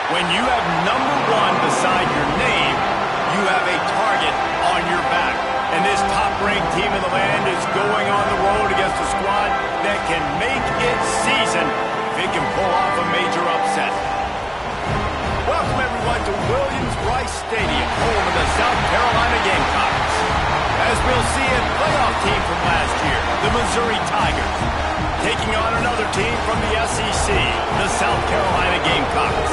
When you have number 1 beside your name, you have a target on your back. And this top-ranked team in the land is going on the road against a squad that can make its season if it can pull off a major upset. Welcome, everyone, to Williams-Brice Stadium, home of the South Carolina Gamecocks. As we'll see, a playoff team from last year, the Missouri Tigers, taking on another team from the SEC, the South Carolina Gamecocks.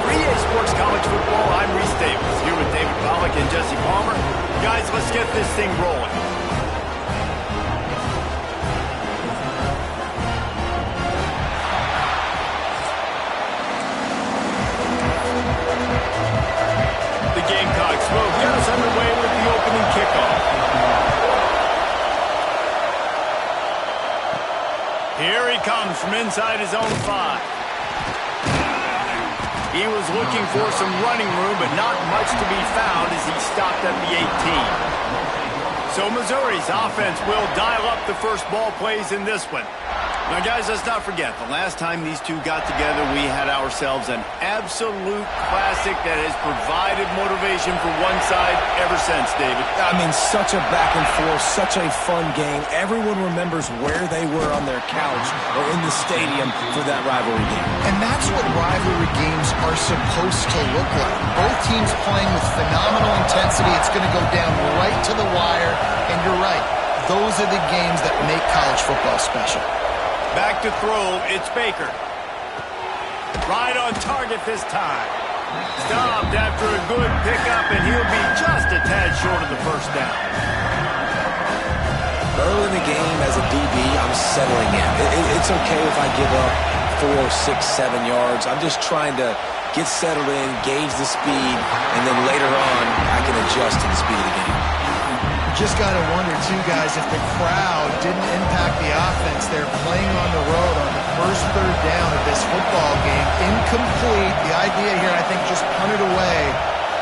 For EA Sports College Football, I'm Reese Davis, here with David Pollack and Jesse Palmer. Guys, let's get this thing rolling. The Gamecocks will get us underway with the opening kickoff. Here he comes from inside his own 5. He was looking for some running room, but not much to be found as he stopped at the 18. So Missouri's offense will dial up the first ball plays in this one. Now, guys, let's not forget, the last time these two got together, we had ourselves an absolute classic that has provided motivation for one side ever since, David. I mean, such a back and forth, such a fun game. Everyone remembers where they were on their couch or in the stadium for that rivalry game. And that's what rivalry games are supposed to look like. Both teams playing with phenomenal intensity. It's going to go down right to the wire. And you're right, those are the games that make college football special. Back to throw, it's Baker. Right on target this time. Stopped after a good pickup, and he'll be just a tad short of the first down. Early in the game, as a DB, I'm settling in. It's okay if I give up 4, 6, 7 yards. I'm just trying to get settled in, gauge the speed, and then later on, I can adjust to the speed of the game. Just got to wonder, too, guys, if the crowd didn't impact the offense. They're playing on the road on the first third down of this football game. Incomplete. The idea here, I think, just punt it away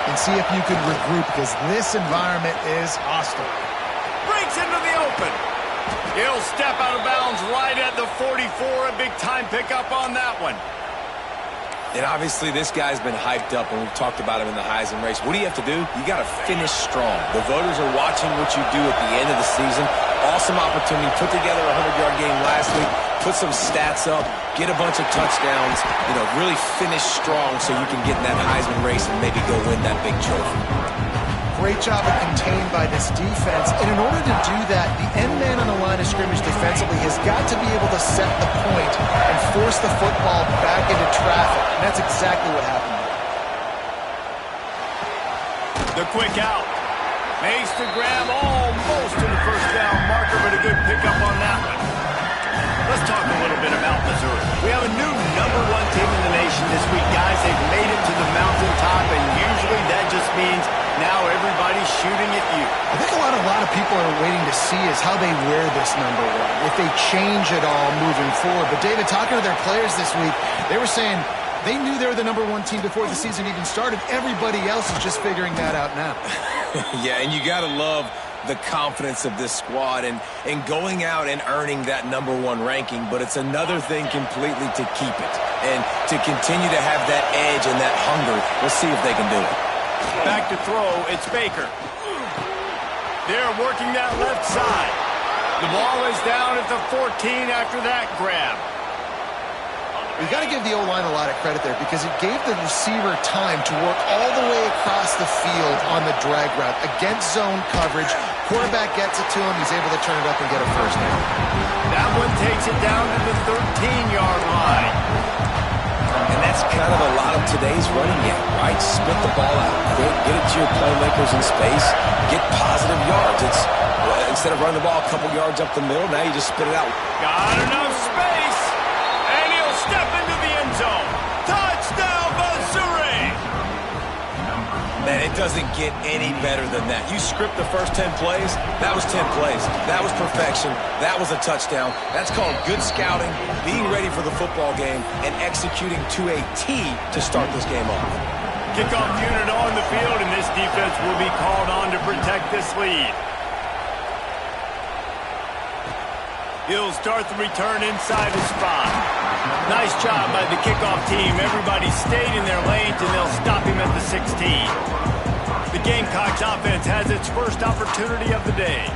and see if you could regroup, because this environment is hostile. Breaks into the open. He'll step out of bounds right at the 44. A big-time pickup on that one. And obviously this guy's been hyped up, and we've talked about him in the Heisman race. What do you have to do? You got to finish strong. The voters are watching what you do at the end of the season. Awesome opportunity. Put together a 100-yard game last week. Put some stats up. Get a bunch of touchdowns. You know, really finish strong so you can get in that Heisman race and maybe go win that big trophy. Great job of contained by this defense. And in order to do that, the end man on the line of scrimmage defensively has got to be able to set the point and force the football back into traffic. And that's exactly what happened. The quick out. Makes the grab almost to the first down marker, but a good pickup on that one. Let's talk a little bit about Missouri. We have a new number 1 team in the nation this week, guys. They've made it to the mountaintop, and usually that just means now everybody's shooting at you. I think a lot of people are waiting to see is how they wear this number 1, if they change it all moving forward. But, David, talking to their players this week, they were saying they knew they were the number 1 team before the season even started. Everybody else is just figuring that out now. Yeah, and you got to love the confidence of this squad and going out and earning that number 1 ranking, but it's another thing completely to keep it and to continue to have that edge and that hunger. We'll see if they can do it. Back to throw, it's Baker. They're working that left side. The ball is down at the 14 after that grab. We've got to give the O-line a lot of credit there because it gave the receiver time to work all the way across the field on the drag route against zone coverage. Quarterback gets it to him. He's able to turn it up and get a first down. That one takes it down to the 13-yard line. And that's kind of a lot of today's running game, right? Spit the ball out quick, get it to your playmakers in space, get positive yards. It's instead of running the ball a couple yards up the middle, now you just spit it out. Got enough space, and he'll step into the end zone. Touchdown, Missouri! Man, it doesn't get any better than that. You script the first 10 plays, that was 10 plays. That was perfection. That was a touchdown. That's called good scouting, being ready for the football game, and executing to a T to start this game off. Kickoff unit on the field, and this defense will be called on to protect this lead. He'll start the return inside his spot. Nice job by the kickoff team. Everybody stayed in their lanes, and they'll stop him at the 16. The Gamecocks offense has its first opportunity of the day.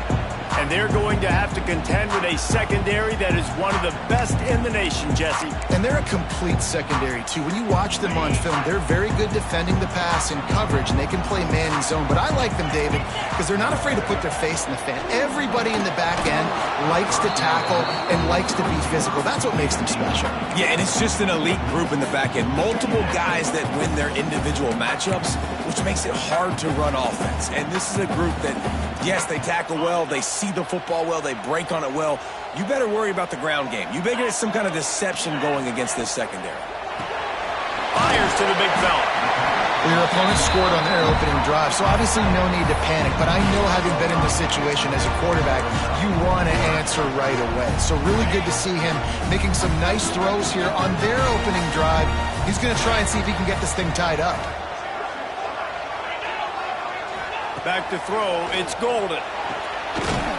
And they're going to have to contend with a secondary that is one of the best in the nation, Jesse. And they're a complete secondary, too. When you watch them on film, they're very good defending the pass in coverage, and they can play man and zone. But I like them, David, because they're not afraid to put their face in the fan. Everybody in the back end likes to tackle and likes to be physical. That's what makes them special. Yeah, and it's just an elite group in the back end. Multiple guys that win their individual matchups, which makes it hard to run offense. And this is a group that, yes, they tackle well, they see the football well, they break on it well. You better worry about the ground game. You better get some kind of deception going against this secondary. Fires to the big fella. Your opponent scored on their opening drive, so obviously no need to panic. But I know, having been in this situation as a quarterback, you want to answer right away. So really good to see him making some nice throws here on their opening drive. He's going to try and see if he can get this thing tied up. Back to throw, it's Golden.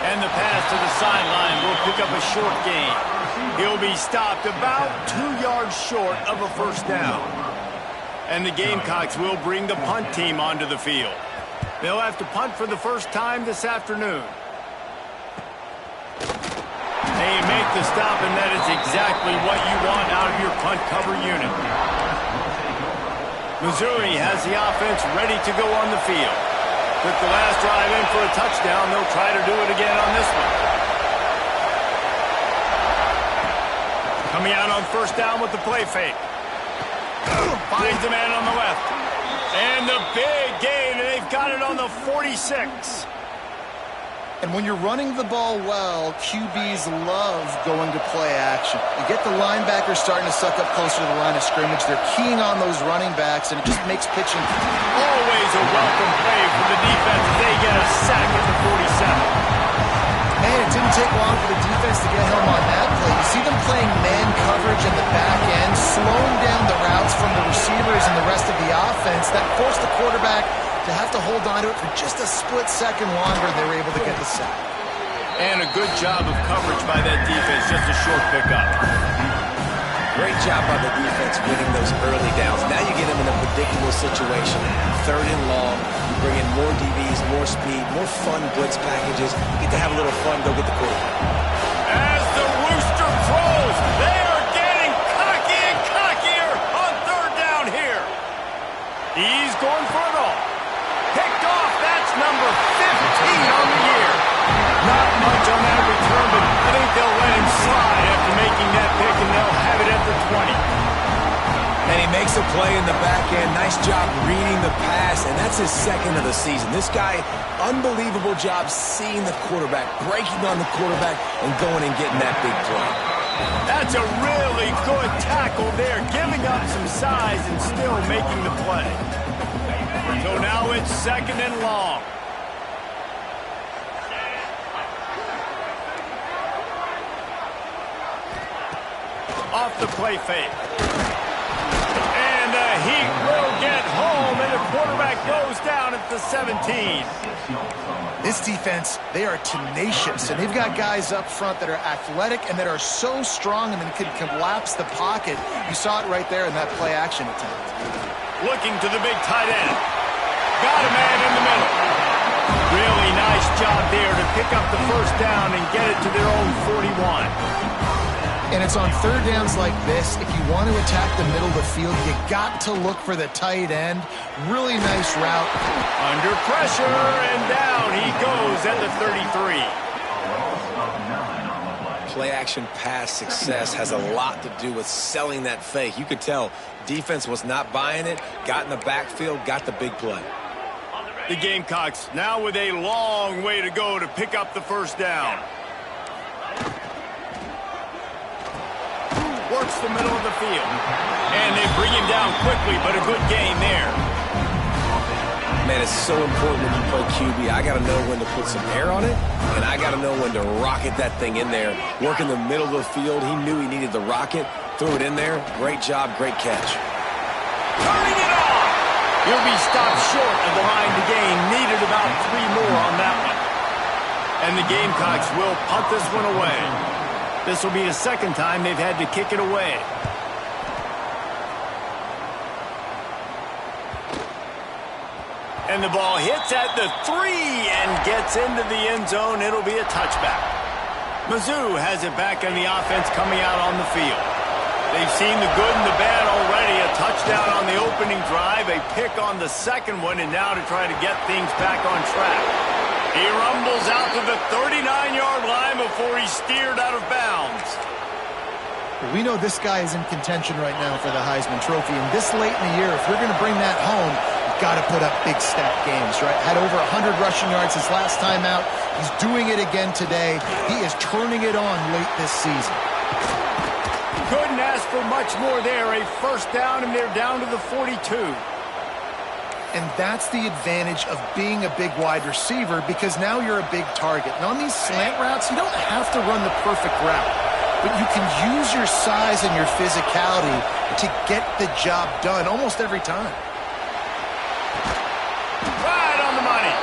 And the pass to the sideline will pick up a short gain. He'll be stopped about 2 yards short of a first down. And the Gamecocks will bring the punt team onto the field. They'll have to punt for the first time this afternoon. They make the stop, and that is exactly what you want out of your punt cover unit. Missouri has the offense ready to go on the field. Took the last drive in for a touchdown. They'll try to do it again on this one. Coming out on first down with the play fake. Finds the man on the left. And the big gain, and they've got it on the 46. And when you're running the ball well, QBs love going to play action. You get the linebackers starting to suck up closer to the line of scrimmage. They're keying on those running backs, and it just makes pitching. Always a welcome play for the defense as they get a sack at the 47. Man, it didn't take long for the defense to get home on that play. You see them playing man coverage in the back end, slowing down the routes from the receivers and the rest of the offense. That forced the quarterback to have to hold on to it for just a split second longer. They were able to get the sack. And a good job of coverage by that defense, just a short pickup. Great job by the defense winning those early downs. Now you get them in a predictable situation. 3rd and long. You bring in more DBs, more speed, more fun blitz packages. You get to have a little fun, go get the quarterback. As the rooster crows, they are getting cocky and cockier on 3rd down here. He's going for it all. Picked off, that's number 15 on the year. Not much on that return, but I think they'll let him slide after making that pick, and they'll have it at the 20. And he makes a play in the back end. Nice job reading the pass, and that's his 2nd of the season. This guy, unbelievable job seeing the quarterback, breaking on the quarterback, and going and getting that big play. That's a really good tackle there, giving up some size and still making the play. So now it's 2nd and long. Off the play fake. And the Heat will get home, and the quarterback goes down at the 17. This defense, they are tenacious, and they've got guys up front that are athletic and that are so strong and then can collapse the pocket. You saw it right there in that play action attempt. Looking to the big tight end. Got a man in the middle. Really nice job there to pick up the first down and get it to their own 41. And it's on 3rd downs like this. If you want to attack the middle of the field, you got to look for the tight end. Really nice route. Under pressure, and down he goes at the 33. Play action pass success has a lot to do with selling that fake. You could tell defense was not buying it, got in the backfield, got the big play. The Gamecocks now with a long way to go to pick up the first down. Works the middle of the field. And they bring him down quickly, but a good gain there. Man, it's so important when you play QB. I got to know when to put some air on it, and I got to know when to rocket that thing in there. Work in the middle of the field. He knew he needed the rocket. Threw it in there. Great job, great catch. Turning it off. He'll be stopped short of the line to gain. Needed about 3 more on that one. And the Gamecocks will punt this one away. This will be the 2nd time they've had to kick it away. And the ball hits at the 3 and gets into the end zone. It'll be a touchback. Mizzou has it back in the offense coming out on the field. They've seen the good and the bad already. A touchdown on the opening drive, a pick on the second one, and now to try to get things back on track. He rumbles out to the 39-yard line before he's steered out of bounds. We know this guy is in contention right now for the Heisman Trophy, and this late in the year, if we're going to bring that home, you've got to put up big stat games, right? Had over 100 rushing yards his last time out. He's doing it again today. He is turning it on late this season. Couldn't ask for much more there. A first down, and they're down to the 42. And that's the advantage of being a big wide receiver, because now you're a big target. And on these slant routes, you don't have to run the perfect route, but you can use your size and your physicality to get the job done almost every time. Right on the money.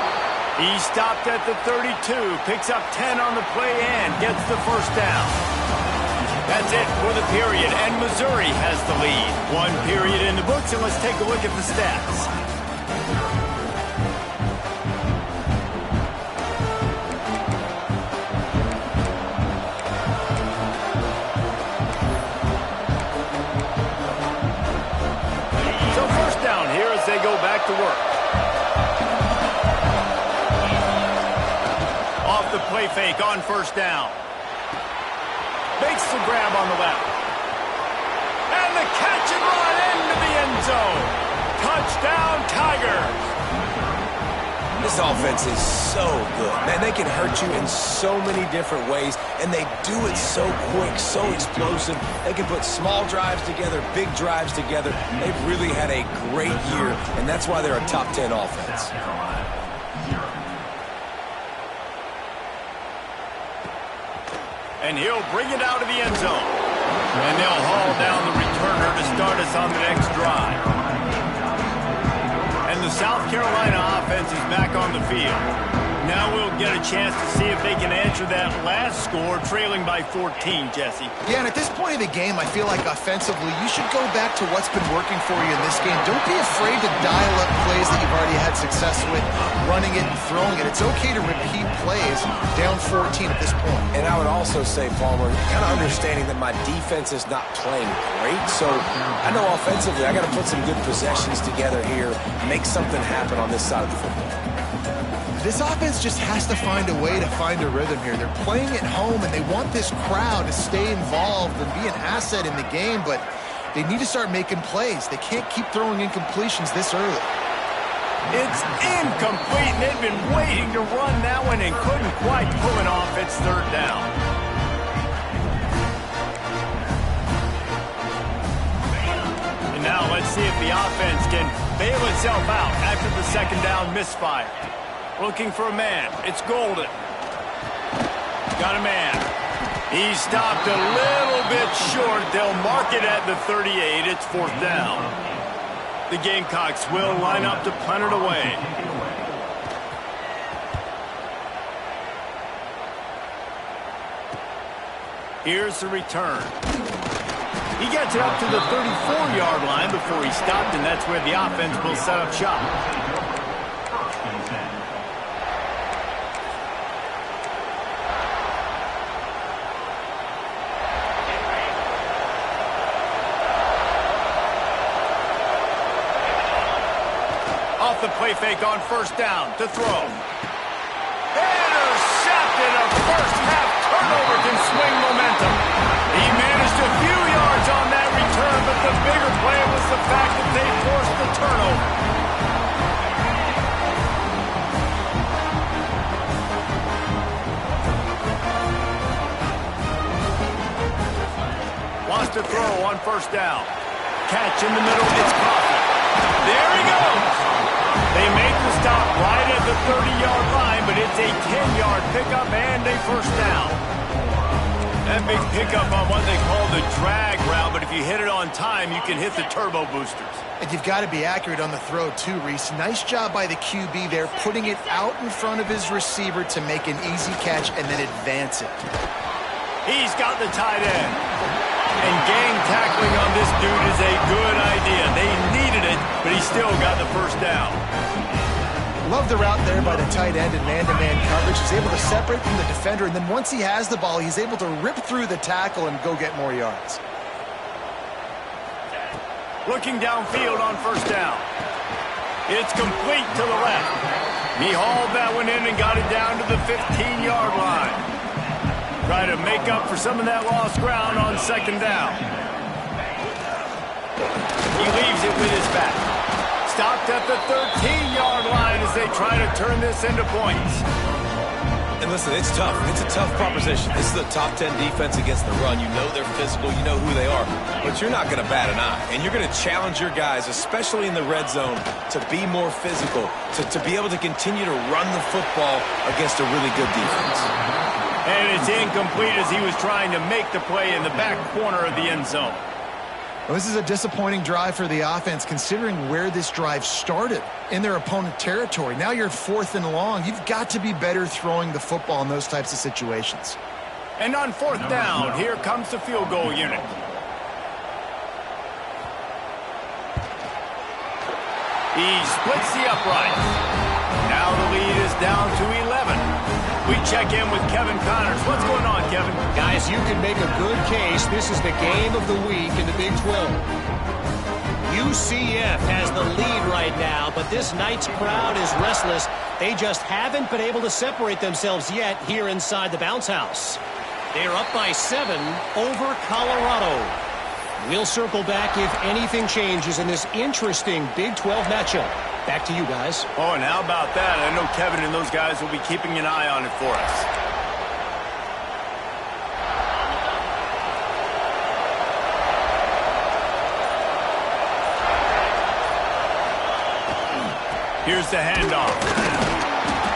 He stopped at the 32, picks up 10 on the play and gets the first down. That's it for the period, and Missouri has the lead. 1 period in the books, and let's take a look at the stats. So first down here as they go back to work. Off the play fake on first down. Makes the grab on the left. And the catch and run into the end zone. Touchdown, Tigers. This offense is so good. Man, they can hurt you in so many different ways, and they do it so quick, so explosive. They can put small drives together, big drives together. They've really had a great year, and that's why they're a top 10 offense. And he'll bring it out of the end zone. And they'll haul down the returner to start us on the next drive. And the South Carolina offense is back on the field. Now we'll get a chance to see if they can answer that last score, trailing by 14, Jesse. Yeah, and at this point of the game, I feel like offensively, you should go back to what's been working for you in this game. Don't be afraid to dial up plays that you've already had success with, running it and throwing it. It's okay to repeat plays down 14 at this point. And I would also say, Palmer, kind of understanding that my defense is not playing great, so I know offensively I got to put some good possessions together here, make something happen on this side of the football. This offense just has to find a way to find a rhythm here. They're playing at home, and they want this crowd to stay involved and be an asset in the game, but they need to start making plays. They can't keep throwing incompletions this early. It's incomplete, and they've been waiting to run that one and couldn't quite pull it off. It's third down. And now let's see if the offense can bail itself out after the second down misfire. Looking for a man. It's Golden. Got a man. He stopped a little bit short. They'll mark it at the 38. It's fourth down. The Gamecocks will line up to punt it away. Here's the return. He gets it up to the 34-yard line before he stopped, and that's where the offense will set up shop. Off the play fake on first down to throw. Intercepted. A first half turnover can swing momentum. He managed a few yards on that return, but the bigger play was the fact that they forced the turnover. Wants to throw on first down. Catch in the middle. It's Coughlin. There he goes. They make the stop right at the 30-yard line, but it's a 10-yard pickup and a first down. That big pickup on what they call the drag route, but if you hit it on time, you can hit the turbo boosters. And you've got to be accurate on the throw too, Reese. Nice job by the QB there, putting it out in front of his receiver to make an easy catch and then advance it. He's got the tight end. And gang tackling on this dude is a good idea. They needed it, but he still got the first down. Love the route there by the tight end in man-to-man coverage. He's able to separate from the defender, and then once he has the ball, he's able to rip through the tackle and go get more yards. Looking downfield on first down. It's complete to the left. He hauled that one in and got it down to the 15-yard line. Try to make up for some of that lost ground on second down. He leaves it with his back. Stopped at the 13-yard line as they try to turn this into points. And listen, it's tough. It's a tough proposition. This is a top 10 defense against the run. You know they're physical. You know who they are. But you're not going to bat an eye. And you're going to challenge your guys, especially in the red zone, to be more physical, to be able to continue to run the football against a really good defense. And it's incomplete as he was trying to make the play in the back corner of the end zone. Well, this is a disappointing drive for the offense, considering where this drive started in their opponent territory. Now you're 4th and long. You've got to be better throwing the football in those types of situations. And on 4th down, here comes the field goal unit. He splits the uprights. Now the lead is down to 11. We check in with Kevin Connors. What's going on, Kevin? Guys, you can make a good case. This is the game of the week in the Big 12. UCF has the lead right now, but this Knights crowd is restless. They just haven't been able to separate themselves yet here inside the bounce house. They're up by 7 over Colorado. We'll circle back if anything changes in this interesting Big 12 matchup. Back to you guys. Oh, and how about that? I know Kevin and those guys will be keeping an eye on it for us. Here's the handoff.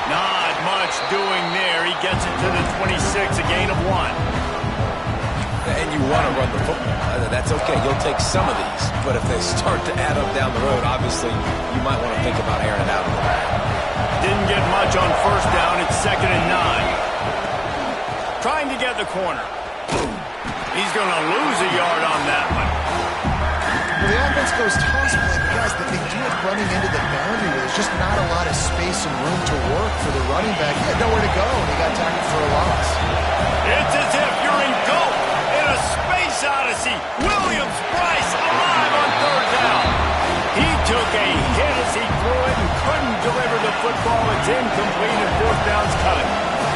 Not much doing there. He gets it to the 26, a gain of 1. And you want to run the football. That's okay. You'll take some of these. But if they start to add up down the road, obviously, you might want to think about airing it out a little bit. Didn't get much on first down. It's 2nd and 9. Trying to get the corner. He's going to lose a yard on that one. Well, the offense goes toss play, but guys, they do it running into the boundary where there's just not a lot of space and room to work for the running back. He had nowhere to go, and he got tackled for a loss. It's as if you're in goal in a space odyssey. Williams-Brice alive on 3rd down. He took a hit as he threw it and couldn't deliver the football. It's incomplete and 4th down's coming.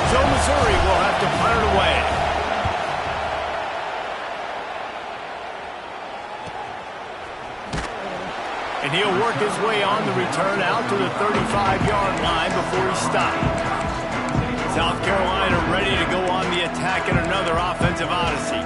So Missouri will have to punt it away. And he'll work his way on the return out to the 35-yard line before he stopped. South Carolina ready to go on the attack in another offensive odyssey.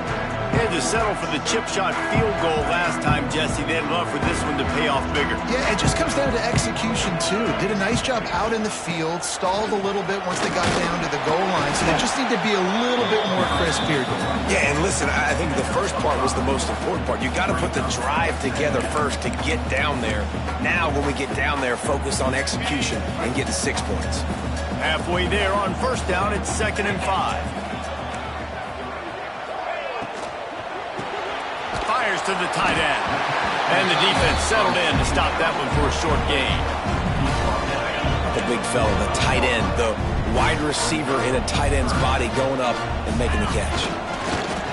They had to settle for the chip shot field goal last time, Jesse. They'd love for this one to pay off bigger. Yeah, it just comes down to execution, too. Did a nice job out in the field, stalled a little bit once they got down to the goal line, so they just need to be a little bit more crisp here. Yeah, and listen, I think the first part was the most important part. You got to put the drive together first to get down there. Now, when we get down there, focus on execution and get to 6 points. Halfway there on first down, it's 2nd and 5. Fires to the tight end. And the defense settled in to stop that one for a short gain. The big fella, the tight end, the wide receiver in a tight end's body going up and making the catch.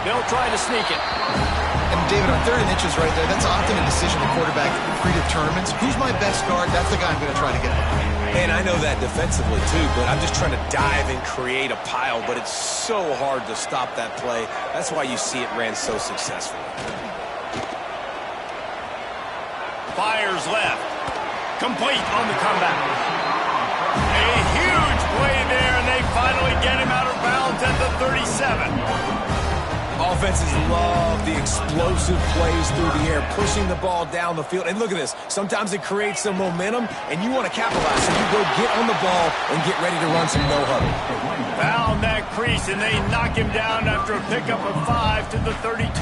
They'll try to sneak it. And David, on 3rd and inches right there, that's often a decision the quarterback predetermines. Who's my best guard? That's the guy I'm going to try to get behind. And I know that defensively, too, but I'm just trying to dive and create a pile, but it's so hard to stop that play. That's why you see it ran so successfully. Fires left. Complete on the comeback. A huge play there, and they finally get him out of bounds at the 37. Offenses love the explosive plays through the air, pushing the ball down the field. And look at this. Sometimes it creates some momentum, and you want to capitalize. So you go get on the ball and get ready to run some no-huddle. Found that crease, and they knock him down after a pickup of 5 to the 32.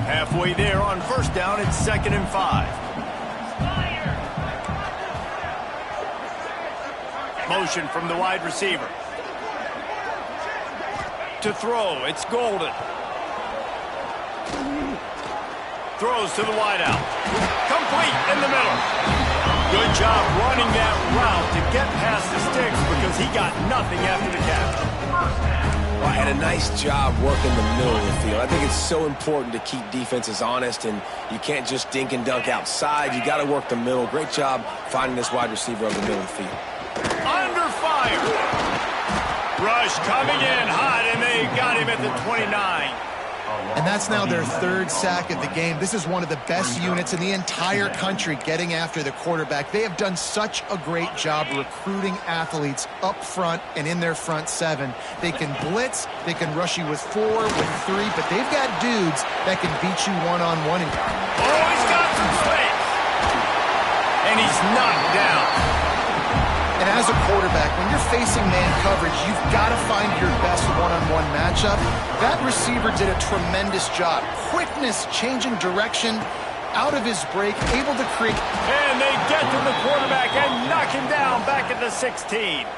Halfway there on first down, it's 2nd and 5. Motion from the wide receiver. To throw, it's Golden. Throws to the wideout. Complete in the middle. Good job running that route to get past the sticks because he got nothing after the catch. Well, and a nice job working the middle of the field. I think it's so important to keep defenses honest, and you can't just dink and dunk outside. You got to work the middle. Great job finding this wide receiver over the middle of the field. Under fire. Rush coming in hot, and they got him at the 29. And that's now their third sack of the game. This is one of the best units in the entire country getting after the quarterback. They have done such a great job recruiting athletes up front and in their front seven. They can blitz, they can rush you with 4, with 3, but they've got dudes that can beat you one-on-one. Oh, he's got some space. And he's knocked down. And as a quarterback, when you're facing man coverage, you've got to find your best one-on-one matchup. That receiver did a tremendous job. Quickness, changing direction, out of his break, able to create. And they get to the quarterback and knock him down back at the 16.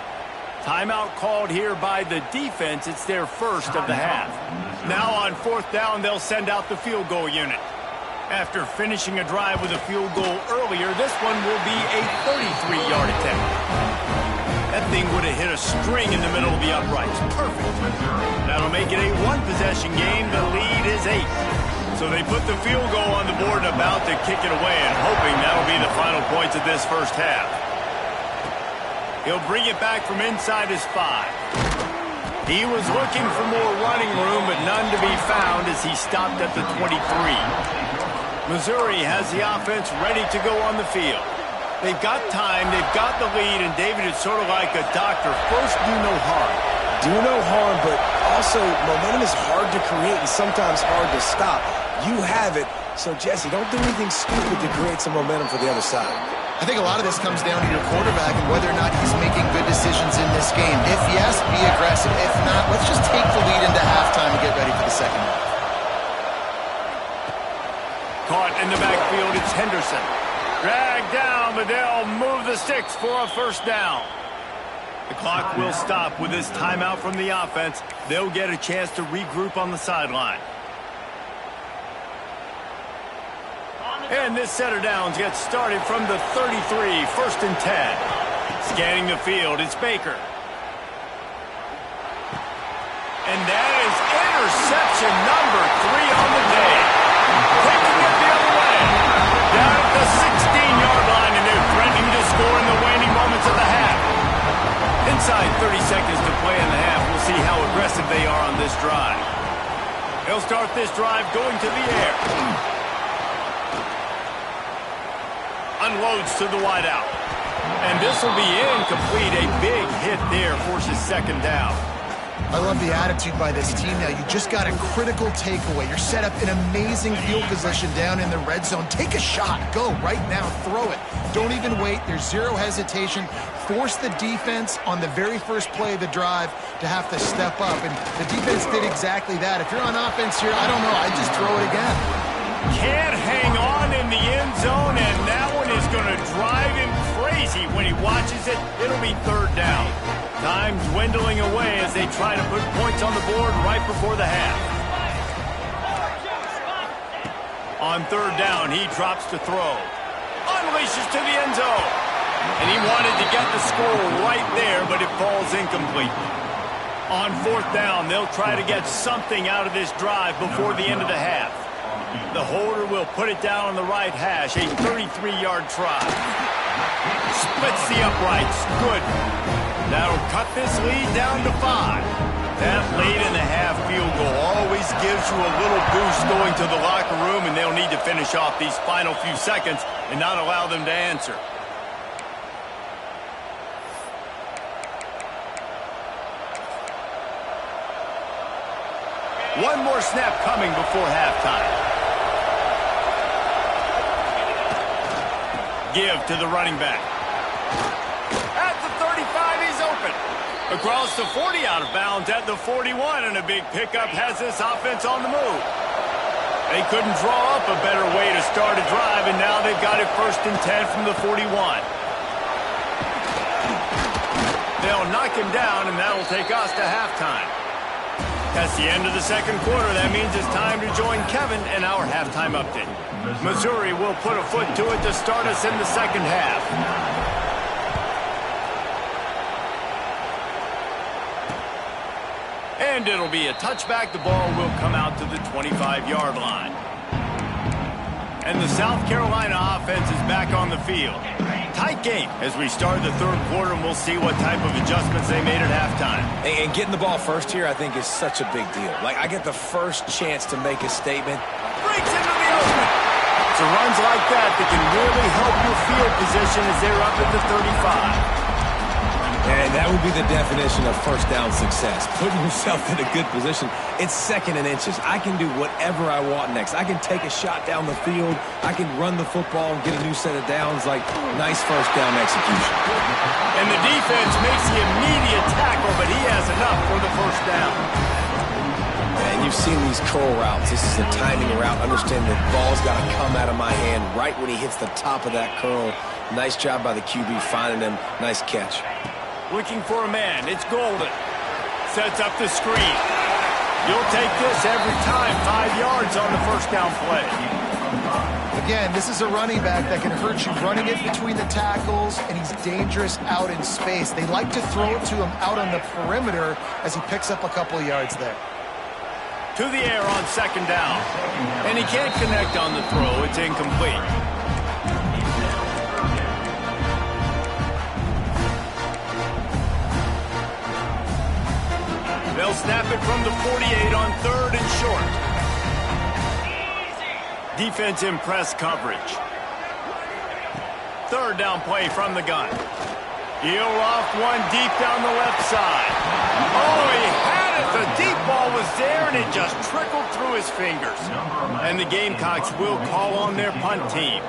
Timeout called here by the defense. It's their first of the half. Now on 4th down, they'll send out the field goal unit. After finishing a drive with a field goal earlier, this one will be a 33-yard attempt. That thing would have hit a string in the middle of the uprights. Perfect. That'll make it a one-possession game. The lead is 8. So they put the field goal on the board and about to kick it away, and hoping that'll be the final points of this first half. He'll bring it back from inside his 5. He was looking for more running room, but none to be found as he stopped at the 23. Missouri has the offense ready to go on the field. They've got time, they've got the lead, and David, it's sort of like a doctor. First, do no harm. Do no harm, but also momentum is hard to create and sometimes hard to stop. You have it, so Jesse, don't do anything stupid to create some momentum for the other side. I think a lot of this comes down to your quarterback and whether or not he's making good decisions in this game. If yes, be aggressive. If not, let's just take the lead into halftime and get ready for the second half. Caught in the backfield, it's Henderson. Dragged down, but they'll move the sticks for a first down. The clock will stop with this timeout from the offense. They'll get a chance to regroup on the sideline. And this set of downs gets started from the 33, 1st and 10. Scanning the field, it's Baker. And that is interception number 3 on the day. Taking it the other way. Down at the 16-yard line, and they're threatening to score in the waning moments of the half. Inside 30 seconds to play in the half. We'll see how aggressive they are on this drive. They'll start this drive going to the air. Unloads to the wideout. And this will be incomplete. A big hit there forces second down. I love the attitude by this team now. You just got a critical takeaway. You're set up in amazing field position down in the red zone. Take a shot. Go right now. Throw it. Don't even wait. There's zero hesitation. Force the defense on the very first play of the drive to have to step up. And the defense did exactly that. If you're on offense here, I don't know. I'd just throw it again. Can't hang on in the end zone, and that one is going to drive him crazy when he watches it. It'll be 3rd down. Time dwindling away as they try to put points on the board right before the half. On 3rd down, he drops to throw. Unleashes to the end zone. And he wanted to get the score right there, but it falls incomplete. On 4th down, they'll try to get something out of this drive before the end of the half. The holder will put it down on the right hash, a 33-yard try. Splits the uprights. Good. That'll cut this lead down to 5. That late-in-the-half field goal always gives you a little boost going to the locker room, and they'll need to finish off these final few seconds and not allow them to answer. One more snap coming before halftime. Give to the running back. At the 35, he's open. Across the 40, out of bounds at the 41, and a big pickup has this offense on the move. They couldn't draw up a better way to start a drive, and now they've got it 1st and 10 from the 41. They'll knock him down, and that'll take us to halftime. That's the end of the second quarter. That means it's time to join Kevin in our halftime update. Missouri will put a foot to it to start us in the second half. And it'll be a touchback. The ball will come out to the 25-yard line. And the South Carolina offense is back on the field. Tight game as we start the third quarter, and we'll see what type of adjustments they made at halftime. And getting the ball first here, I think, is such a big deal. Like, I get the first chance to make a statement. Breaks into the open. It's runs like that can really help your field position as they're up at the 35. And that would be the definition of first down success. Putting yourself in a good position. It's second and inches. I can do whatever I want next. I can take a shot down the field. I can run the football and get a new set of downs. Like, nice first down execution. And the defense makes the immediate tackle, but he has enough for the first down. And you've seen these curl routes. This is a timing route. Understand the ball's got to come out of my hand right when he hits the top of that curl. Nice job by the QB finding him. Nice catch. Looking for a man. It's Golden. Sets up the screen. You'll take this every time. 5 yards on the first down play. Again, this is a running back that can hurt you running it between the tackles, and he's dangerous out in space. They like to throw it to him out on the perimeter as he picks up a couple yards there. To the air on second down. And he can't connect on the throw. It's incomplete. They'll snap it from the 48 on third and short. Defense in press coverage. Third down play from the gun. He'll off one deep down the left side. Oh, he had it. The deep ball was there, and it just trickled through his fingers. And the Gamecocks will call on their punt team.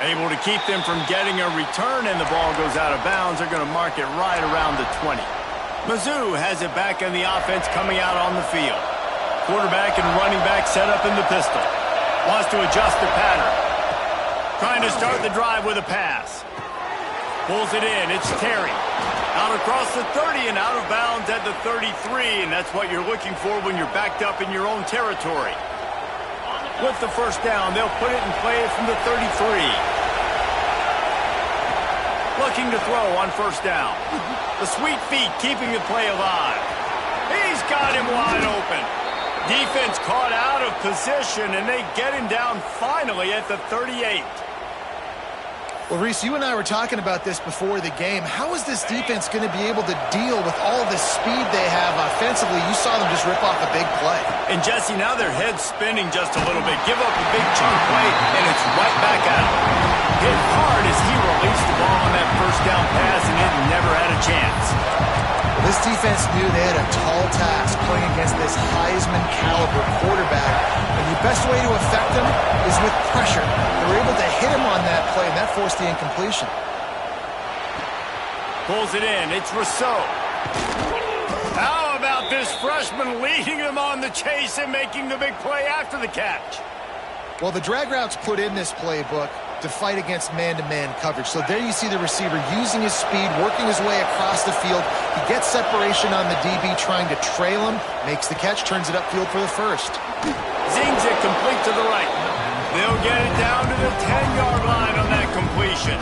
Able to keep them from getting a return, and the ball goes out of bounds. They're going to mark it right around the 20. Mizzou has it back in the offense coming out on the field. Quarterback and running back set up in the pistol. Wants to adjust the pattern. Trying to start the drive with a pass. Pulls it in. It's Terry. Out across the 30 and out of bounds at the 33, and that's what you're looking for when you're backed up in your own territory. With the first down, they'll put it and play it from the 33. Looking to throw on first down. The sweet feet keeping the play alive. He's got him wide open. Defense caught out of position, and they get him down finally at the 38. Well, Reese, you and I were talking about this before the game. How is this defense going to be able to deal with all the speed they have offensively? You saw them just rip off a big play. And, Jesse, now their head's spinning just a little bit. Give up a big chunk play, and it's right back at him. Hit hard as he released the ball on that first down pass, and it never had a chance. This defense knew they had a tall task playing against this Heisman-caliber quarterback, and the best way to affect him is with pressure. They were able to hit him on that play, and that forced the incompletion. Pulls it in. It's Rousseau. How about this freshman leading them on the chase and making the big play after the catch? Well, the drag routes put in this playbook to fight against man-to-man coverage. So there you see the receiver using his speed, working his way across the field. He gets separation on the DB, trying to trail him, makes the catch, turns it upfield for the first. Zings it complete to the right. They'll get it down to the 10-yard line on that completion.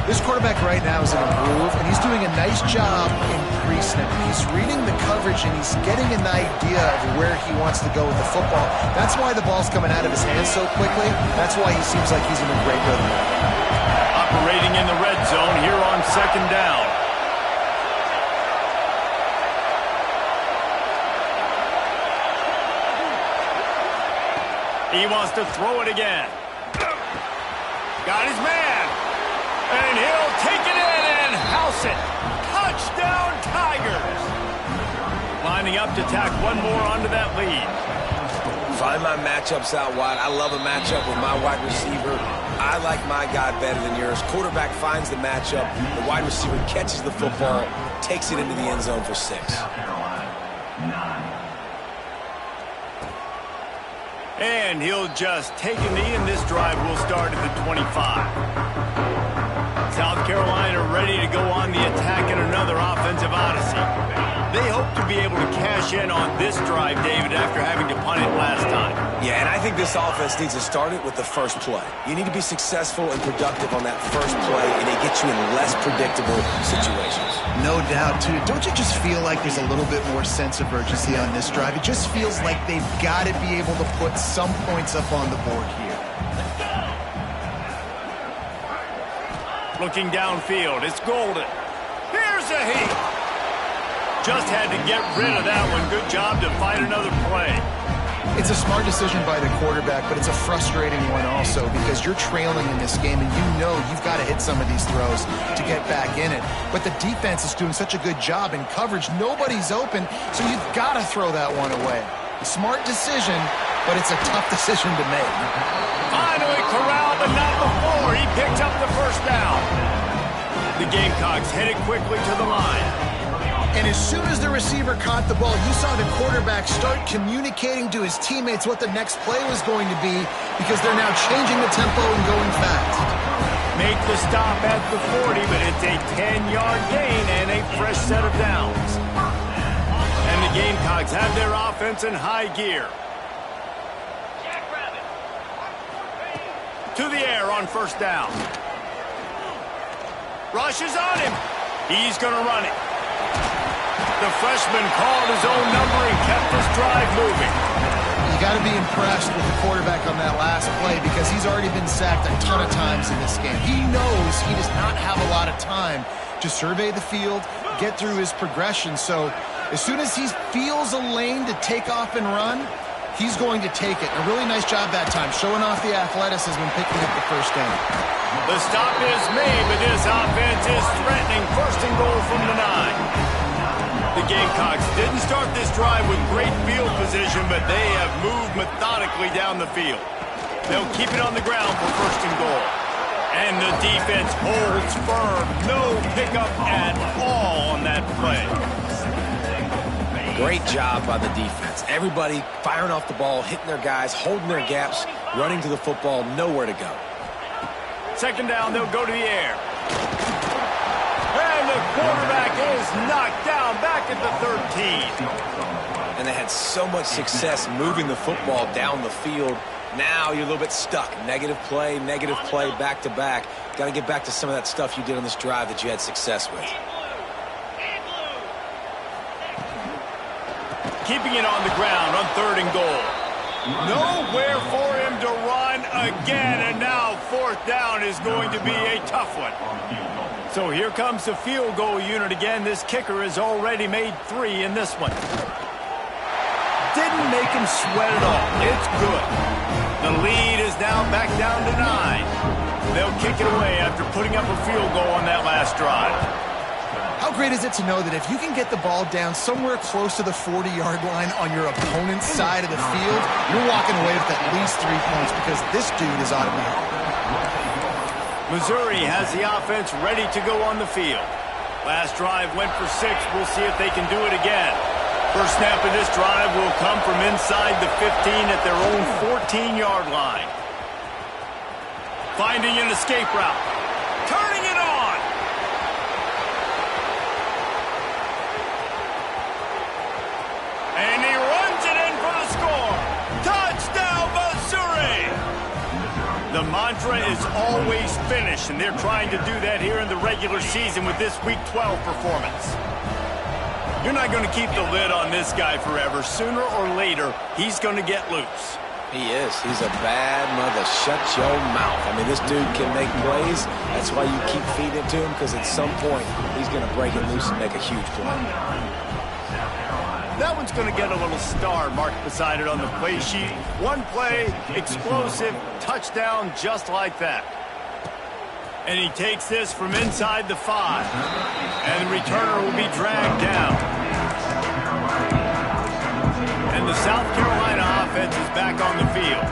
This quarterback right now is in a groove, and he's doing a nice job in pre-snap. He's reading the coverage, and he's getting an idea of where he wants to go with the football. That's why the ball's coming out of his hands so quickly. That's why he seems like he's in a great rhythm. Operating in the red zone here on second down. He wants to throw it again. Got his man. And he'll take it in and house it. Touchdown, Tigers. Lining up to tack one more onto that lead. Find my matchups out wide. I love a matchup with my wide receiver. I like my guy better than yours. Quarterback finds the matchup. The wide receiver catches the football, takes it into the end zone for 6. And he'll just take a knee, and this drive will start at the 25. South Carolina ready to go on the attack in another offensive odyssey. They hope to be able to cash in on this drive, David, after having to punt it last time. Yeah, and I think this offense needs to start it with the first play. You need to be successful and productive on that first play, and it gets you in less predictable situations. No doubt, too. Don't you just feel like there's a little bit more sense of urgency on this drive? It just feels like they've got to be able to put some points up on the board here. Looking downfield, it's Golden. Here's a heat. Just had to get rid of that one. Good job to find another play. It's a smart decision by the quarterback, but it's a frustrating one also because you're trailing in this game and you know you've got to hit some of these throws to get back in it. But the defense is doing such a good job in coverage. Nobody's open, so you've got to throw that one away. A smart decision, but it's a tough decision to make. Finally corralled, but not before. He picked up the first down. The Gamecocks headed quickly to the line. And as soon as the receiver caught the ball, you saw the quarterback start communicating to his teammates what the next play was going to be because they're now changing the tempo and going fast. Make the stop at the 40, but it's a 10-yard gain and a fresh set of downs. And the Gamecocks have their offense in high gear. To the air on first down. Rush is on him. He's going to run it. The freshman called his own number and kept this drive moving. You got to be impressed with the quarterback on that last play because he's already been sacked a ton of times in this game. He knows he does not have a lot of time to survey the field, get through his progression. So as soon as he feels a lane to take off and run, he's going to take it. A really nice job that time, showing off the athleticism and picking up the first down. The stop is made, but this offense is threatening. First and goal from the 9. The Gamecocks didn't start this drive with great field position, but they have moved methodically down the field. They'll keep it on the ground for first and goal. And the defense holds firm. No pickup at all on that play. Great job by the defense. Everybody firing off the ball, hitting their guys, holding their gaps, running to the football, nowhere to go. Second down, they'll go to the air. And the quarterback is knocked down back at the 13. And they had so much success moving the football down the field. Now you're a little bit stuck. Negative play, back to back. Got to get back to some of that stuff you did on this drive that you had success with. Keeping it on the ground on third and goal. Nowhere for him to run again, and now fourth down is going to be a tough one. So here comes the field goal unit again. This kicker has already made 3 in this one. Didn't make him sweat at all. It's good. The lead is now back down to 9. They'll kick it away after putting up a field goal on that last drive. How great is it to know that if you can get the ball down somewhere close to the 40-yard line on your opponent's side of the field, you're walking away with at least 3 points because this dude is automatic. Missouri has the offense ready to go on the field. Last drive went for 6. We'll see if they can do it again. First snap of this drive will come from inside the 15 at their own 14-yard line. Finding an escape route. Turning it on. And he runs it in for the score. Touchdown, Missouri! The mantra is always finish, and they're trying to do that here in the regular season with this Week 12 performance. You're not going to keep the lid on this guy forever. Sooner or later, he's going to get loose. He is. He's a bad mother. Shut your mouth. I mean, this dude can make plays. That's why you keep feeding it to him, because at some point, he's going to break it loose and make a huge play. That one's going to get a little star marked beside it on the play sheet. One play, explosive, touchdown just like that. And he takes this from inside the 5. And the returner will be dragged down. And the South Carolina offense is back on the field.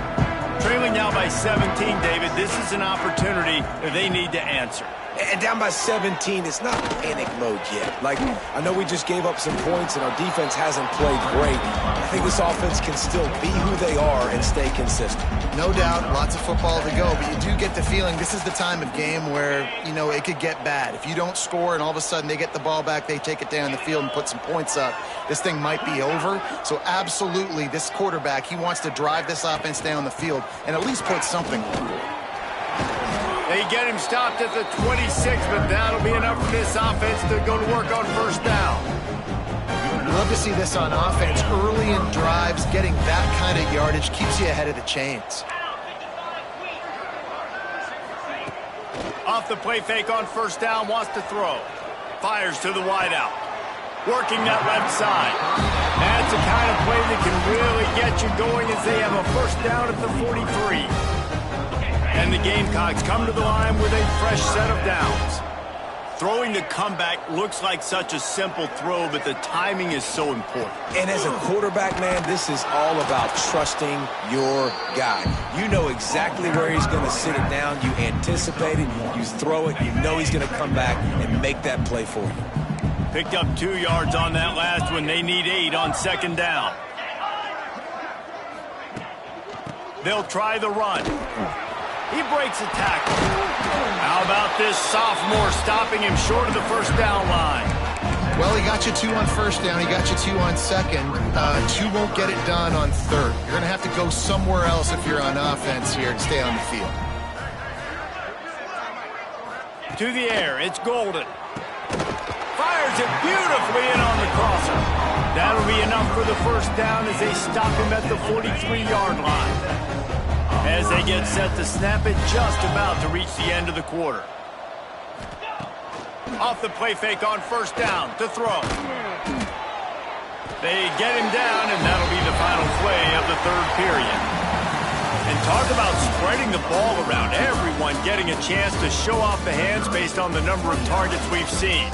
Trailing now by 17, David. This is an opportunity that they need to answer. And down by 17, it's not panic mode yet. Like, I know we just gave up some points and our defense hasn't played great. I think this offense can still be who they are and stay consistent. No doubt, lots of football to go, but you do get the feeling this is the time of game where, you know, it could get bad. If you don't score and all of a sudden they get the ball back, they take it down the field and put some points up, this thing might be over. So absolutely, this quarterback, he wants to drive this offense down the field and at least put something on the board. They get him stopped at the 26, but that'll be enough for this offense to go to work on first down. You love to see this on offense. Early in drives, getting that kind of yardage keeps you ahead of the chains. Off the play fake on first down, wants to throw. Fires to the wideout. Working that left side. That's the kind of play that can really get you going as they have a first down at the 43. And the Gamecocks come to the line with a fresh set of downs. Throwing the comeback looks like such a simple throw, but the timing is so important. And as a quarterback, man, this is all about trusting your guy. You know exactly where he's going to sit it down. You anticipate it. You throw it. You know he's going to come back and make that play for you. Picked up 2 yards on that last one. They need 8 on second down. They'll try the run. He breaks a tackle. How about this sophomore stopping him short of the first down line? Well, he got you 2 on first down. He got you 2 on second. 2 won't get it done on third. You're going to have to go somewhere else if you're on offense here to stay on the field. To the air, it's Golden. Fires it beautifully in on the crosser. That'll be enough for the first down as they stop him at the 43-yard line. As they get set to snap it, just about to reach the end of the quarter. Off the play fake on first down to throw. They get him down, and that'll be the final play of the third period. And talk about spreading the ball around. Everyone getting a chance to show off the hands based on the number of targets we've seen.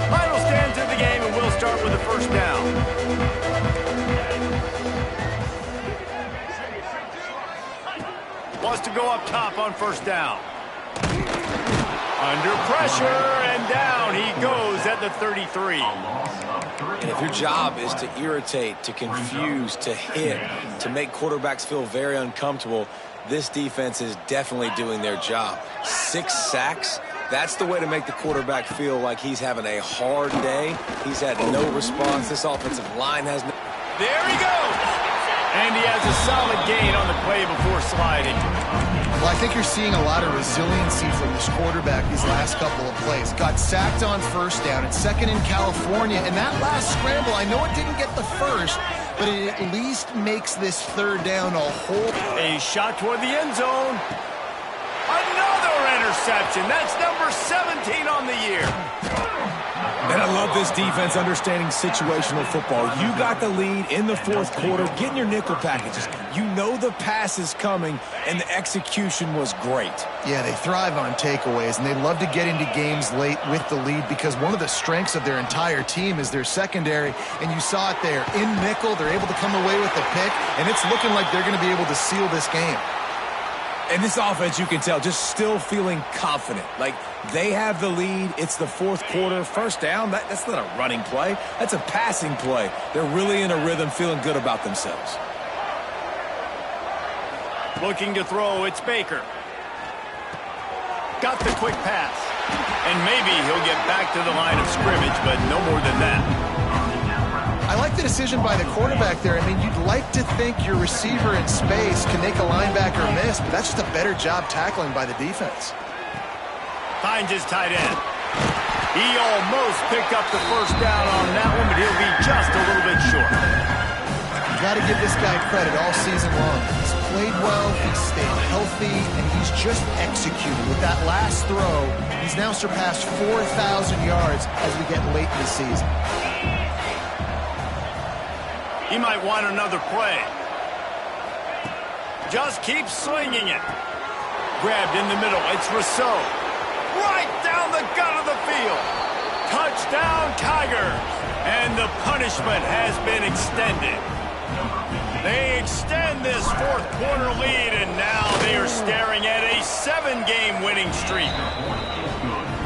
Final stands of the game, and we'll start with the first down. Wants to go up top on first down. Under pressure, and down he goes at the 33. And if your job is to irritate, to confuse, to hit, to make quarterbacks feel very uncomfortable, this defense is definitely doing their job. 6 sacks. That's the way to make the quarterback feel like he's having a hard day. He's had no response. This offensive line has no... There he goes! And he has a solid gain on the play before sliding. Well, I think you're seeing a lot of resiliency from this quarterback these last couple of plays. Got sacked on first down and second in California. And that last scramble, I know it didn't get the first, but it at least makes this third down a whole... A shot toward the end zone. Another interception. That's number 17 on the year. And I love this defense understanding situational football. You got the lead in the fourth quarter, getting your nickel packages. You know the pass is coming, and the execution was great. Yeah, they thrive on takeaways, and they love to get into games late with the lead because one of the strengths of their entire team is their secondary, and you saw it there. In nickel, they're able to come away with the pick, and it's looking like they're going to be able to seal this game. And this offense, you can tell, just still feeling confident. Like, they have the lead. It's the fourth quarter. First down, that's not a running play. That's a passing play. They're really in a rhythm, feeling good about themselves. Looking to throw, it's Baker. Got the quick pass. And maybe he'll get back to the line of scrimmage, but no more than that. I like the decision by the quarterback there. I mean, you'd like to think your receiver in space can make a linebacker miss, but that's just a better job tackling by the defense. Finds his tight end. He almost picked up the first down on that one, but he'll be just a little bit short. You got to give this guy credit all season long. He's played well, he's stayed healthy, and he's just executed. With that last throw, he's now surpassed 4,000 yards as we get late in the season. He might want another play. Just keep slinging it. Grabbed in the middle. It's Rousseau. Right down the gut of the field. Touchdown, Tigers. And And the punishment has been extended. They extend this fourth quarter lead, and now they are staring at a 7-game winning streak.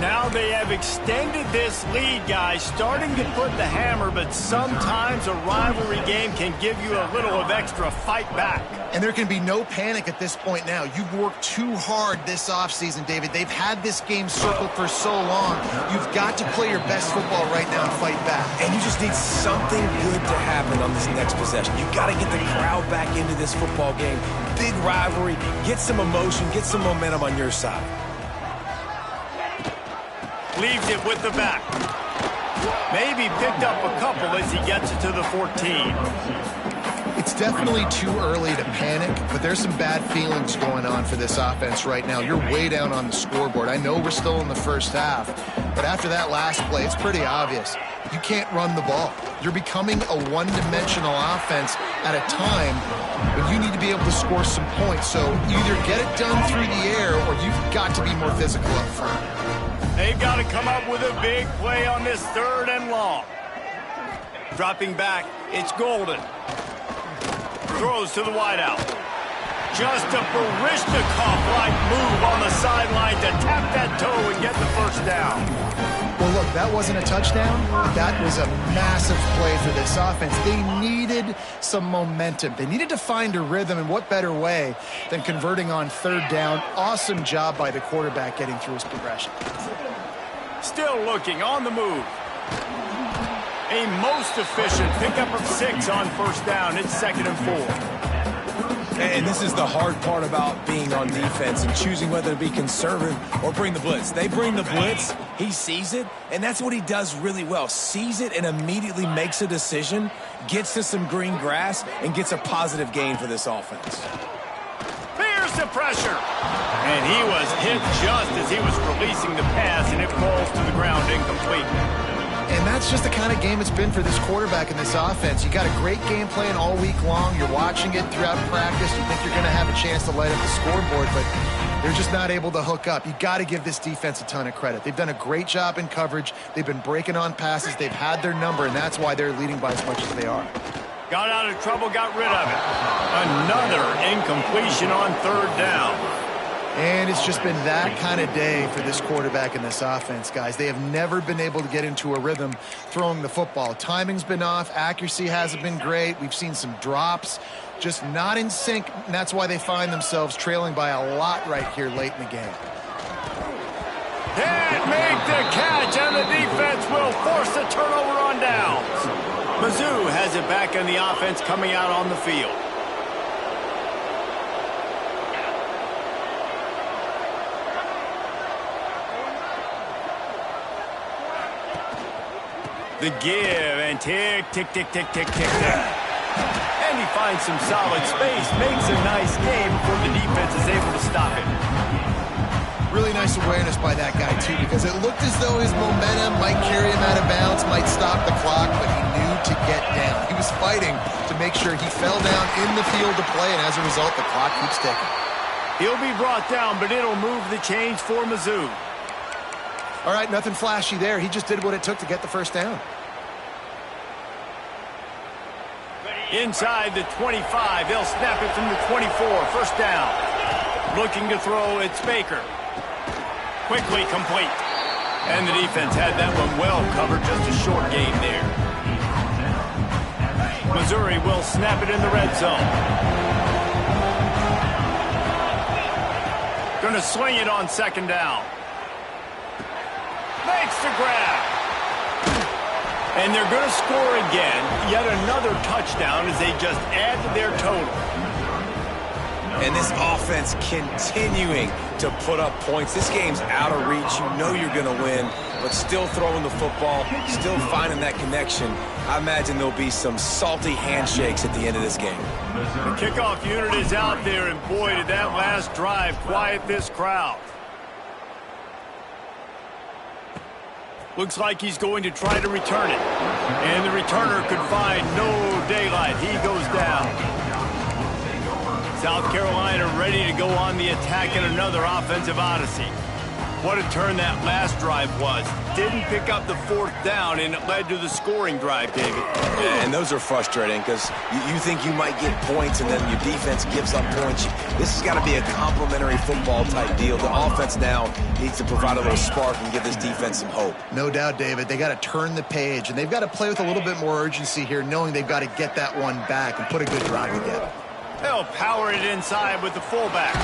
Now they have extended this lead, guys, starting to put the hammer, but sometimes a rivalry game can give you a little of extra fight back. And there can be no panic at this point now. You've worked too hard this offseason, David. They've had this game circled for so long. You've got to play your best football right now and fight back. And you just need something good to happen on this next possession. You've got to get the crowd back into this football game. Big rivalry. Get some emotion. Get some momentum on your side. Leaves it with the back. Maybe picked up a couple as he gets it to the 14. It's definitely too early to panic, but there's some bad feelings going on for this offense right now. You're way down on the scoreboard. I know we're still in the first half, but after that last play, it's pretty obvious. You can't run the ball. You're becoming a one-dimensional offense at a time when you need to be able to score some points. So either get it done through the air or you've got to be more physical up front. They've got to come up with a big play on this 3rd and long. Dropping back, it's Golden. Throws to the wideout. Just a Baryshnikov-like move on the sideline to tap that toe and get the first down. Well, look, that wasn't a touchdown. That was a massive play for this offense. They needed some momentum. They needed to find a rhythm, and what better way than converting on 3rd down. Awesome job by the quarterback getting through his progression. Still looking on the move. A most efficient pickup of 6 on 1st down. It's 2nd and 4. And this is the hard part about being on defense and choosing whether to be conservative or bring the blitz. They bring the blitz, he sees it, and that's what he does really well. Sees it and immediately makes a decision, gets to some green grass, and gets a positive gain for this offense. Here's the pressure. And he was hit just as he was releasing the pass, and it falls to the ground incomplete. And that's just the kind of game it's been for this quarterback in this offense. You got a great game plan all week long. You're watching it throughout practice. You think you're going to have a chance to light up the scoreboard, but they're just not able to hook up. You got to give this defense a ton of credit. They've done a great job in coverage. They've been breaking on passes. They've had their number, and that's why they're leading by as much as they are. Got out of trouble, got rid of it. Another incompletion on 3rd down. And it's just been that kind of day for this quarterback and this offense, guys. They have never been able to get into a rhythm throwing the football. Timing's been off. Accuracy hasn't been great. We've seen some drops, just not in sync, and that's why they find themselves trailing by a lot right here late in the game. Can't make the catch, and the defense will force a turnover on downs. Mizzou has it back on the offense coming out on the field. The give, and tick, tick, tick, tick, tick, tick, tick. And he finds some solid space, makes a nice game before the defense is able to stop it. Really nice awareness by that guy, too, because it looked as though his momentum might carry him out of bounds, might stop the clock, but he knew to get down. He was fighting to make sure he fell down in the field to play, and as a result, the clock keeps ticking. He'll be brought down, but it'll move the chains for Mizzou. All right, nothing flashy there. He just did what it took to get the first down. Inside the 25, they'll snap it from the 24, 1st down. Looking to throw, it's Baker. Quickly complete. And the defense had that one well covered, just a short game there. Missouri will snap it in the red zone. Going to swing it on 2nd down. Makes the grab. And they're going to score again. Yet another touchdown as they just add to their total. And this offense continuing to put up points. This game's out of reach. You know you're going to win, but still throwing the football, still finding that connection. I imagine there'll be some salty handshakes at the end of this game. The kickoff unit is out there, and boy, did that last drive quiet this crowd. Looks like he's going to try to return it. And the returner could find no daylight. He goes down. South Carolina ready to go on the attack in another offensive odyssey. What a turn that last drive was. Didn't pick up the fourth down, and it led to the scoring drive, David. Yeah, and those are frustrating because you think you might get points, and then your defense gives up points. This has got to be a complimentary football type deal. The offense now needs to provide a little spark and give this defense some hope. No doubt, David. They got to turn the page, and they've got to play with a little bit more urgency here, knowing they've got to get that one back and put a good drive together. They'll power it inside with the fullback.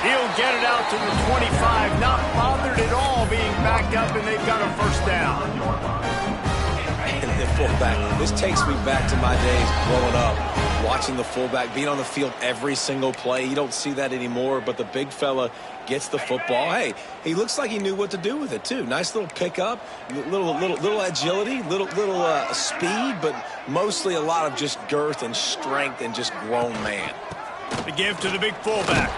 He'll get it out to the 25, not bothered at all being backed up, and they've got a first down. And the fullback, this takes me back to my days growing up, watching the fullback being on the field every single play. You don't see that anymore, but the big fella gets the football. Hey, he looks like he knew what to do with it, too. Nice little pickup, little agility, little speed, but mostly a lot of just girth and strength and just grown man. The give to the big fullback.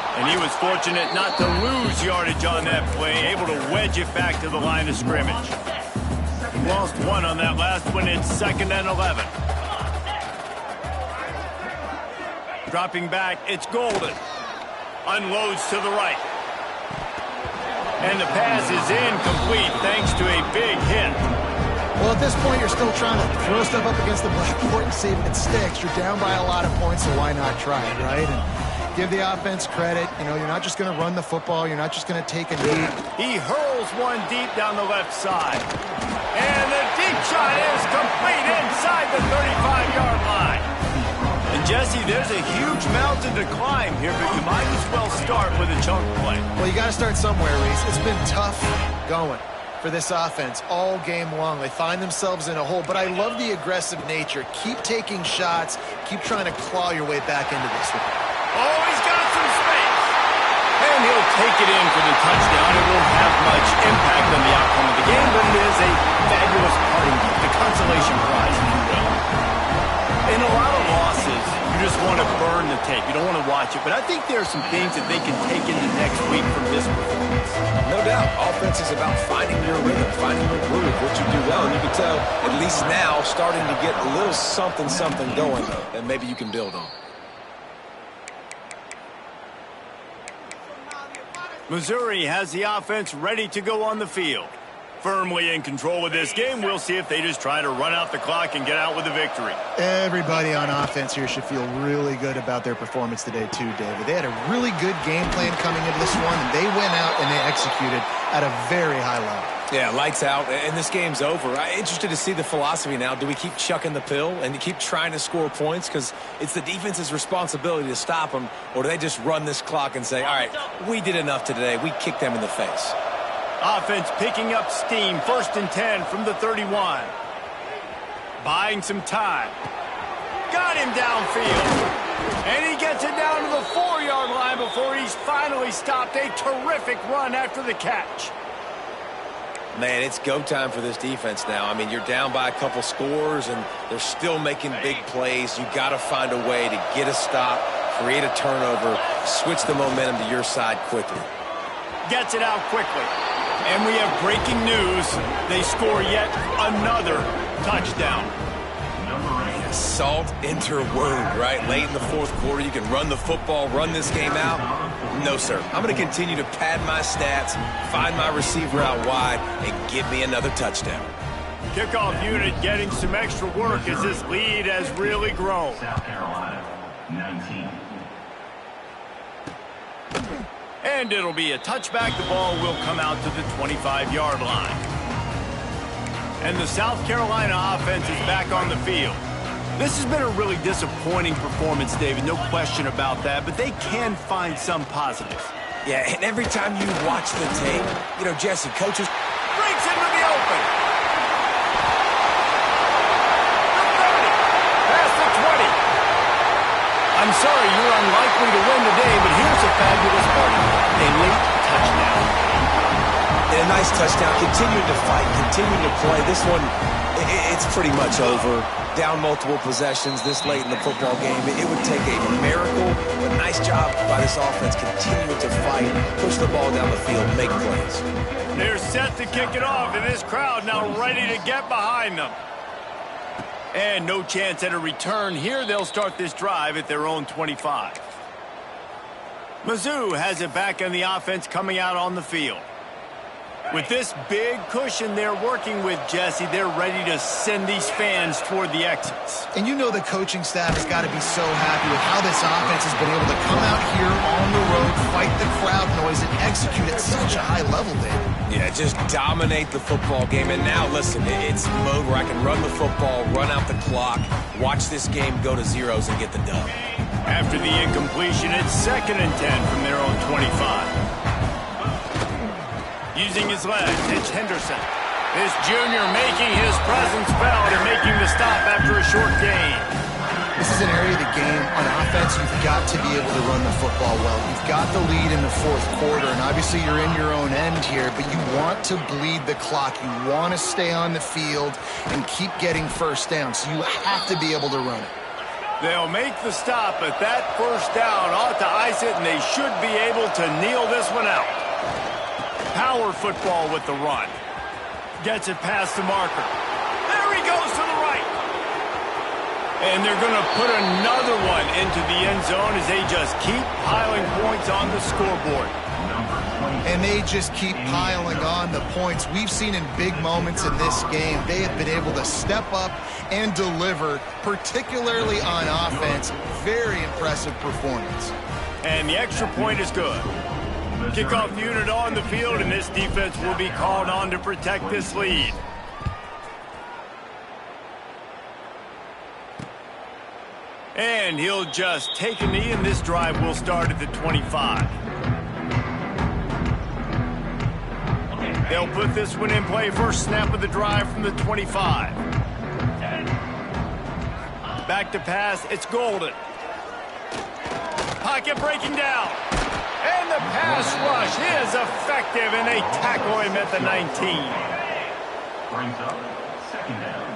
And he was fortunate not to lose yardage on that play, able to wedge it back to the line of scrimmage. He lost one on that last one. It's 2nd and 11. Dropping back, it's Golden. Unloads to the right. And the pass is incomplete thanks to a big hit. Well, at this point, you're still trying to throw stuff up against the blackboard and see if it sticks. You're down by a lot of points, so why not try it, right? And give the offense credit. You know, you're not just going to run the football. You're not just going to take a knee. He hurls one deep down the left side. And the deep shot is complete inside the 35-yard line. And, Jesse, there's a huge mountain to climb here, but you might as well start with a chunk play. Well, you got to start somewhere, Reese. It's been tough going for this offense all game long. They find themselves in a hole, but I love the aggressive nature. Keep taking shots. Keep trying to claw your way back into this one. Oh, he's got some space. And he'll take it in for the touchdown. It won't have much impact on the outcome of the game, but it is a fabulous parting gift, a consolation prize, if you will. In a lot of losses, you just want to burn the tape. You don't want to watch it. But I think there are some things that they can take into next week from this performance. No doubt. Offense is about finding your rhythm, finding your groove, what you do well. And you can tell, at least now, starting to get a little something going that maybe you can build on. Missouri has the offense ready to go on the field. Firmly in control of this game. We'll see if they just try to run out the clock and get out with a victory. Everybody on offense here should feel really good about their performance today too, David. They had a really good game plan coming into this one, and they went out and they executed at a very high level. Yeah, lights out, and this game's over. I'm interested to see the philosophy now. Do we keep chucking the pill and keep trying to score points because it's the defense's responsibility to stop them, or do they just run this clock and say, all right, we did enough today. We kicked them in the face. Offense picking up steam. 1st and 10 from the 31. Buying some time. Got him downfield. And he gets it down to the 4-yard line before he's finally stopped. A terrific run after the catch. Man, it's go time for this defense now. I mean, you're down by a couple scores, and they're still making big plays. You got to find a way to get a stop, create a turnover, switch the momentum to your side quickly. Gets it out quickly. And we have breaking news. They score yet another touchdown. Salt into wound, right? Late in the 4th quarter, you can run the football, run this game out. No, sir. I'm going to continue to pad my stats, find my receiver out wide, and give me another touchdown. Kickoff unit getting some extra work as this lead has really grown. South Carolina, 19. And it'll be a touchback. The ball will come out to the 25-yard line. And the South Carolina offense is back on the field. This has been a really disappointing performance, David, no question about that, but they can find some positives. Yeah, and every time you watch the tape, you know, Jesse, coaches breaks into the open. Past the 20. I'm sorry, you're unlikely to win today, but here's a fabulous party. A late touchdown. And a nice touchdown. Continuing to fight, continuing to play. This one, it's pretty much over. Down multiple possessions this late in the football game. It would take a miracle, but nice job by this offense continuing to fight, push the ball down the field, make plays. They're set to kick it off, and this crowd now ready to get behind them. And no chance at a return here. They'll start this drive at their own 25. Mizzou has it back in the offense coming out on the field. With this big cushion they're working with, Jesse, they're ready to send these fans toward the exits. And you know the coaching staff has got to be so happy with how this offense has been able to come out here on the road, fight the crowd noise, and execute at such a high level, David. Yeah, just dominate the football game. And now, listen, it's mode where I can run the football, run out the clock, watch this game go to zeros and get the dub. After the incompletion, it's 2nd and 10 from their own 25. Using his legs, it's Henderson. This junior making his presence felt and making the stop after a short gain. This is an area of the game on offense you've got to be able to run the football well. You've got the lead in the 4th quarter, and obviously you're in your own end here, but you want to bleed the clock. You want to stay on the field and keep getting first down, so you have to be able to run it. They'll make the stop, but that first down ought to ice it, and they should be able to kneel this one out. Power football with the run. Gets it past the marker. There he goes to the right. And they're going to put another one into the end zone as they just keep piling points on the scoreboard. And they just keep piling on the points. We've seen in big moments in this game, they have been able to step up and deliver, particularly on offense. Very impressive performance. And the extra point is good. Kickoff unit on the field, and this defense will be called on to protect this lead. And he'll just take a knee, and this drive will start at the 25. They'll put this one in play. First snap of the drive from the 25. Back to pass. It's Golden. Pocket breaking down. And the pass rush is effective, and they tackle him at the 19. Brings up 2nd down.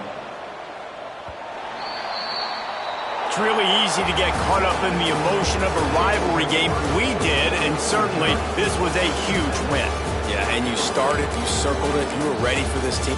It's really easy to get caught up in the emotion of a rivalry game. We did, and certainly this was a huge win. Yeah, and you started, you circled it, you were ready for this team.